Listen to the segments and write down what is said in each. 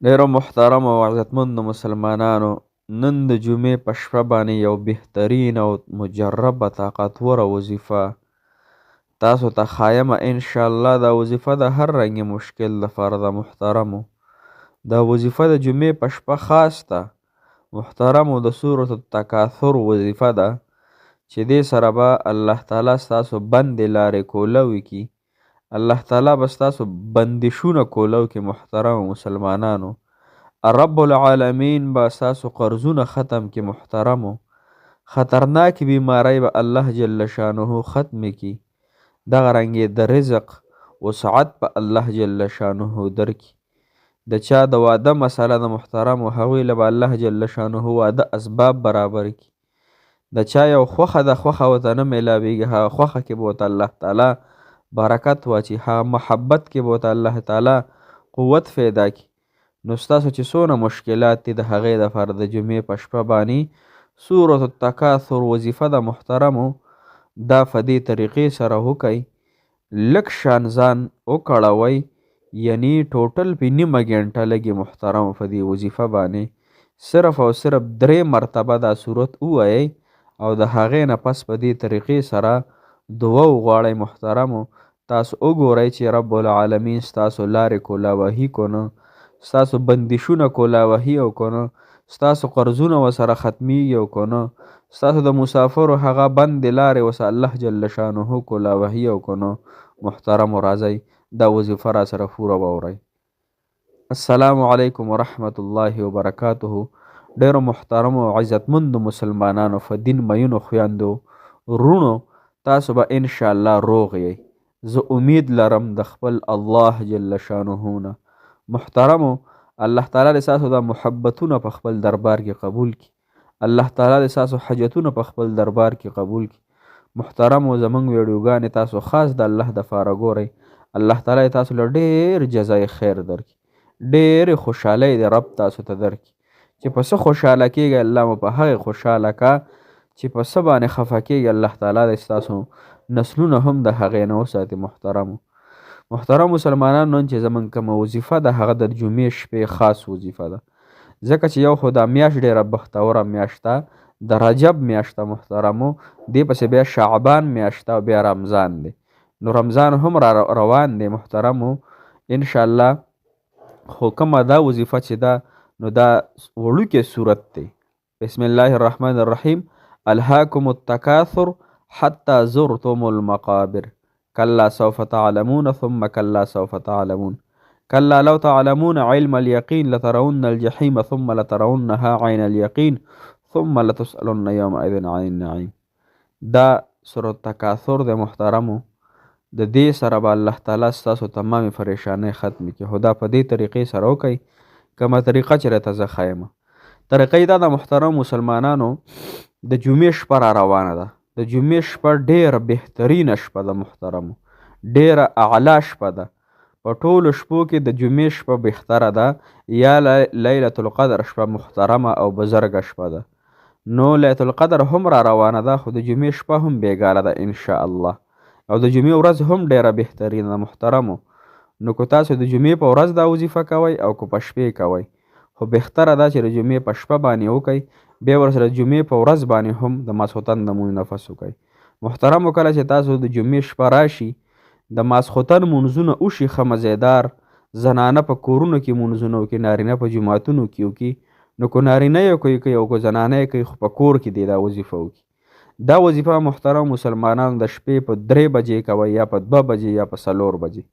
ډیرو محترم او عزتمندو مسلمانانو، نن د جمعې په شپه باندې یو بهترین او مجربه طاقتوره وظیفه تاسو ته ښایمه. انشاءالله دا وظیفه د هر رنګې مشکل لپاره ده. محترمو، دا وظیفه د جمعې په شپه خاص ده. محترمو، د سورة التکاثر وظیفه ده چې دې سره به الله تعالی ستاسو بندې لارې کولاوي کی. الله تعالی به ستاسو بندشونه کولاو کې. محترم مسلمانانو، رب العالمین به ستاسو قرضونه ختم کې. محترمو، خطرناک بیماری به الله جل شانه ختم کی. دغه رنګې د رزق وسعت په الله جل شانه درکي. د چا د واده مسله د محترمو، هغوی له به الله جل شانه واده اسباب برابر کی. د چا یو خوښه د خوښه ورته نه میلاویږي، هغه خوښه کې به ورته الله تعالی برکت واچي، هغه محبت کې به ورته الله تعالی قوت پیدا کی. نو ستاسو چې څونه مشکلات دي د هغې دپاره د جمعې په شپه باندې سورة التکاثر وظیفه د محترمو دا په دې طریقې سره وکئ. لږ شان ځان وکړوئ، یعنی ټوټل په نیمه ګنټه لګي محترمو په دې وظیفه باندې صرف او صرف 3 مرتبه دا صورت ووایئ او د هغې نه پس په دې طریقې سره دعا وغواړئ. محترمو، تاسو وګورئ چې رب العالمین ستاسو لارې کولاوهي کنه، ستاسو بندشونه کولاوهي او کنه، ستاسو قرضونه ورسره ختمیږي او کنه، ستاسو د مسافرو هغه بندې لارې ورسره الله جل شانه کولاوهي او کنه. محترمو، راځئ دا وظیفه را سره پوره واورئ. السلام علیکم ورحمت الله وبرکاته. ډیرو محترمو او عزتمندو مسلمانانو، په دین میونو خویندو رونو، تاسو به انشاءالله روغ یئ. زه امید لرم د خپل الله جل شانه نه. محترمو، الله تعالی دې ستاسو د محبتونه په خپل دربار کې قبول کړي. الله تعالی دې ستاسو حاجتونه په خپل دربار کې قبول کړي. محترمو، زموږ ویډیوګانې تاسو خاص د الله دپاره ګورئ. الله تعالی تاسو له ډېر جزای خیر درکړي، ډېرې خوشحالۍ دې رب تاسو ته درکړي. چې په څه خوشحاله کېږئ الله مو په هغې خوشحاله کا، چې په څه باندې خفه کېږي الله تعالی دې ستاسو نسلونه هم د هغې نه وساتي. محترم مسلمانانو، نن چې زموږ کومه وظیفه ده هغه د جمعې شپې خاص وظیفه ده، ځکه چې یو خو دا میاشت ډېره بختوره میاشت ده، د رجب میاشت ده. محترمو، دې پسې بیا شعبان میاشت ده او بیا رمضان دی. نو رمضان هم را روان دی. محترمو، انشاءالله خو کومه دا وظیفه چې ده نو دا وړوکی صورت دی. بسم الله الرحمن الرحیم. الهاکم التکاثر حتی زرتم المقابر کلا سوف تعلمون ثم کلا سوف تعلمون کلا لو تعلمون علم اليقین لترون الجحیم ثم لترونها عین اليقین ثم لتسألن یومئذ عن النعیم. دا سورة التکاثر د محترمو، د دې سره به الله تعالی ستاسو تمامې پریشانۍ ختمې کړي. خو دا په دې طریقې سره وکئ کومه طریقه چې راته زه ښیمه. طریقه دا د محترم مسلمانانو، د جمعې شپه را روانه ده. د جمعې شپه ډېره بهترینه شپه ده. محترمو، ډېره اعلی شپه ده. په ټولو شپو کې د جمعې شپه بهتره ده، یا لیلة القدر شپه محترمه او بزرګه شپه ده. نو لیلة القدر هم را روانه ده، خو د جمعې شپه هم بېګاله ده انشاءالله. او د جمعې ورځ هم ډېره بهترینه ده. محترمو، نو که تاسو د جمعې په ورځ دا وظیفه کوئ او که په شپې کوئ، خو بهتره ده چې د جمعې په شپه باندې وکئ، بیا ورسره د جمعې په ورځ باندې هم د ماسخوتن لمونځ نفس وکئ. محترمو، کله چې تاسو د جمعې شپه راشي، د ماسخوتن مونځونه وشي ښه مزیدار، زنانه په کورونو کې مونځونه وکړي، نارینه په جوماتونو کې وکړي. نو که نارینه یې کوي او که زنانه یې کوي، خو په کور کې دی دا وظیفه وکړي. دا وظیفه محترم مسلمانانو د شپې په 3 بجې کوئ، یا په 2 بجې یا په 4 بجې.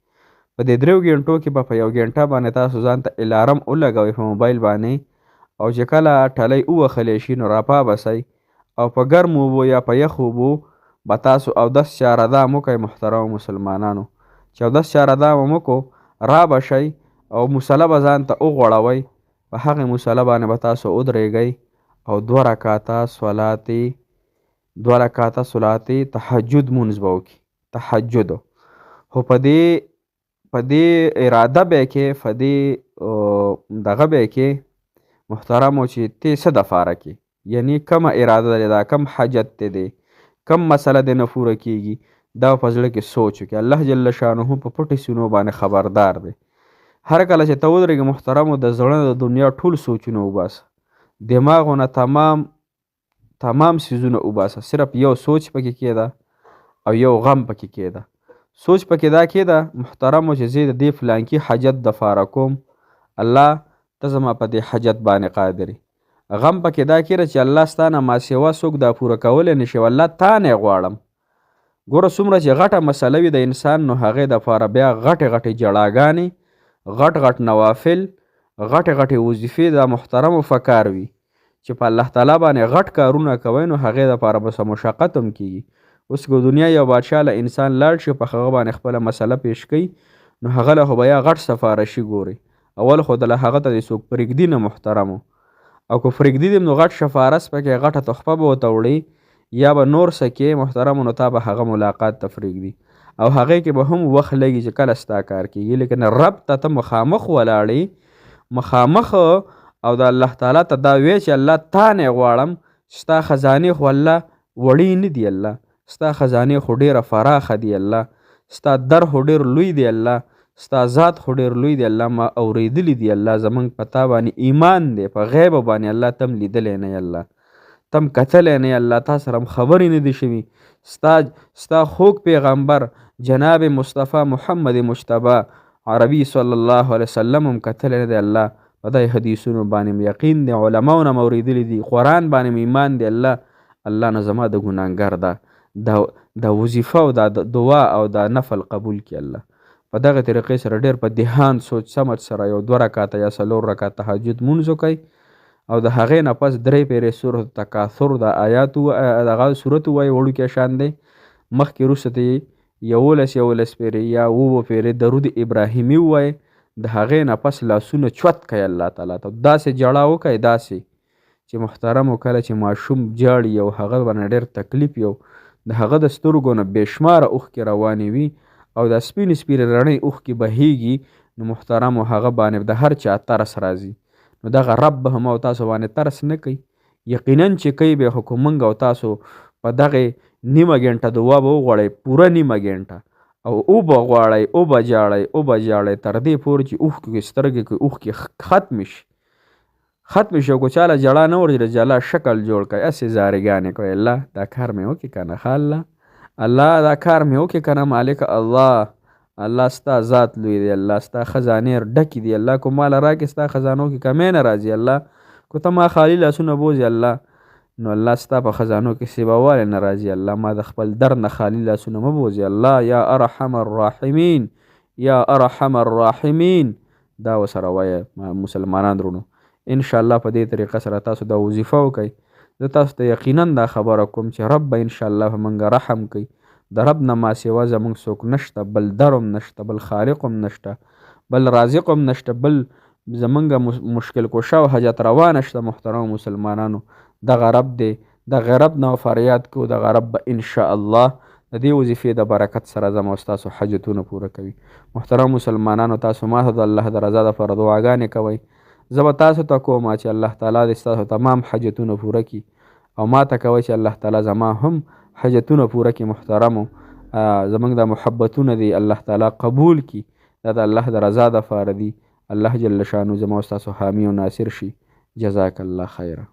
په دې 3 غنټو کې به په 1 غنټه باندې تاسو ځان ته الارم ولګوئ په موبایل باندې، او چې کله ټلۍ ووهلی شي نو راپابسئ، او په ګرمو اوبو یا په یخو اوبو به تاسو اودس چارهدام وکئ. محترمو مسلمانانو، چې اودس چارهدام هم وکړو، را به شئ او مصله به ځان ته وغوړوئ. په هغې مصله باندې به تاسو ودرېږئ او 2 رکعاته صلات تهجد مونځ به وکړي. تهجد. خو په دې اراده به یې کې، په دې دغه به یې کې محترمو، چې ته څه دپاره کې، یعنی کومه اراده لرې، دا کم حاجت ته دی، کم مسله دې نه پوره کېږي، دا په زړه کې سوچ وکړي. الله جل شانه په پټې سینو باندې خبردار دی. هر کله چې ته ودرېږې محترمو د زړه د دنیا ټول سوچونه وباسه، دماغونه تمام څیزونه وباسه، صرف یو سوچ پکې کېده او یو غم پکې کېده. سوچ پکې دا کېده محترمو چې زه د دې فلانکي حاجت دپاره کوم، الله ته زما په دې حاجت باندې قادر یې. غم پکې دا کېده چې الله ستا نه ما سوا څوک دا پوره کولی نه شي، والله تا نه یې غواړم. ګوره څومره چې غټه مسله وي د انسان، نو هغې دپاره بیا غټې جړاګانې، غټ نوافل، غټې وظیفې د محترمو فکار وي چې په الله تعالی باندې غټ کارونه کوئ، نو هغې دپاره به څه مشقت هم کېږي. اوس که دنیا یو بادشاه له انسان لاړ شي، په هغه باندې خپله مسله پیش کوي، نو هغه له خو به یا غټ سفارشي ګوري، اول خو دله هغه ته دې څوک پرېږدي نه محترمو، او که پرېږدي دې نو غټ شفارس پکې غټه تحفه به ورته وړي یا به نور څه کې محترمو، نو تا به هغه ملاقات ته پرېږدي او هغې کې به هم وخت لګي چې کله ستا کار کېږي. لیکن رب ته مخامخ ولاړې، مخامخ او د الله تعالی ته دا وی چې الله تا نه غواړم، ستا خزانې خو الله وړې نه دي، الله ستا خزانې خو ډېره فراخه دي، الله ستا در خو ډېر لوی دی، الله ستا ذات خو ډېر لوی دی، الله ما اورېدلی دي، الله زمونږ په تا باندې ایمان دی، په غیب باندې الله تم لیدلی نه یې، الله تم کتلی نه یې، الله تا سره هم خبرې نه دي شوي، ستا خوږ پیغمبر جناب مصطفی محمد مجتبی عربي صلی الله علیه وسلم هم کتلی نه دی، الله په دې حدیثونو باندې یقین دی، علماو نه م اورېدلي دي، قرآن باندې ایمان دی، الله نه زما د ګناهګار دا وظیفه او دا دعا او دا نفل قبول کړي. الله په دغه طریقې سره ډېر په دهان سوچ سمج سره یو 2 رکعته یا 4 رکعته تهجد مونځ وکئ، او د هغې نه پس 3 پیرې سورت تکاثر د آیاتو دغه سورت ووایئ وړوکی شان دی، مخکې وروسته ته 11 پیرې یا 7 پیرې درود ابراهیمي ووایئ، د هغې نه پس لاسونه چوت کئ الله تعالی ته، داسې جړا وکئ داسې چې محترمو کله چې ماشوم جاړي او هغه باندې ډېر تکلیف یو د هغه د سترګو نه بېشماره اوښکې روانې وي او دا سپینې رڼۍ اوښکې بهیږي، نو محترمو هغه باندې د هر چا ترس راځي، نو دغه رب به هم او تاسو باندې ترس نه کوي، یقینا چې کوي بیا خو که موږ او تاسو په دغې نیمه ګنټه دعا به وغواړئ، پوره نیمه ګنټه، او به غواړئ او به ژاړئ تر دې پورې چې اوښکې سترګې کې اوښکې ختم شي، او که چاله جړا نه ورځي د جلا شکل جوړ کړئ، هسې زارګانې کوئ، الله دا کار مې وکړي که نه، ښه الله دا کار مې وکړي که نه مالک الله ستا ذات لوی دی، الله ستا خزانې ډکې دي، الله که ماله راکړې ستا خزانو کې کمی نه راځي، الله که ته ما خالي لاسونه بوځې الله، نو الله ستا په خزانو کې سیباوالی نه راځي، الله ما د خپل در نه خالي لاسونه مه بوځې، الله یا ارحم الراحمین یا ارحم الراحمین، دا ورسره وایه مسلمانان درونو. انشاءالله په دې طریقه سره تاسو دا وظیفه وکئ، زه تاسو ته یقینا دا خبره کوم چې رب به انشاءالله په موږ رحم کوي، د رب نه ما سوا زموږ څوک نشته، بل در هم نشته، بل خالق هم نشته، بل رازق هم نشته، بل زمونږ مشکل کشه او حاجت روا نشته. محترم مسلمانانو دغه رب دی، دغه رب نه فریاد کو، دغه رب به انشاءالله د دې وظیفې د برکت سره زما او ستاسو حاجتونه پوره کوي. محترم مسلمانانو تاسو ما ته د الله د رضا دپاره دعاګانې کوئ، زه به تاسو ته کوم چې الله تعالی دې ستاسو تمام حاجتونه پوره کړي، او ما ته کوئ چې الله تعالی زما هم حاجتونه پوره کړي. محترمو زموږ د محبتونه دی الله تعالی قبول کړي، دا د الله د رضا دپاره دي، الله جل شانو زما او ستاسو حامی او ناصر شي. جزاک الله خیره.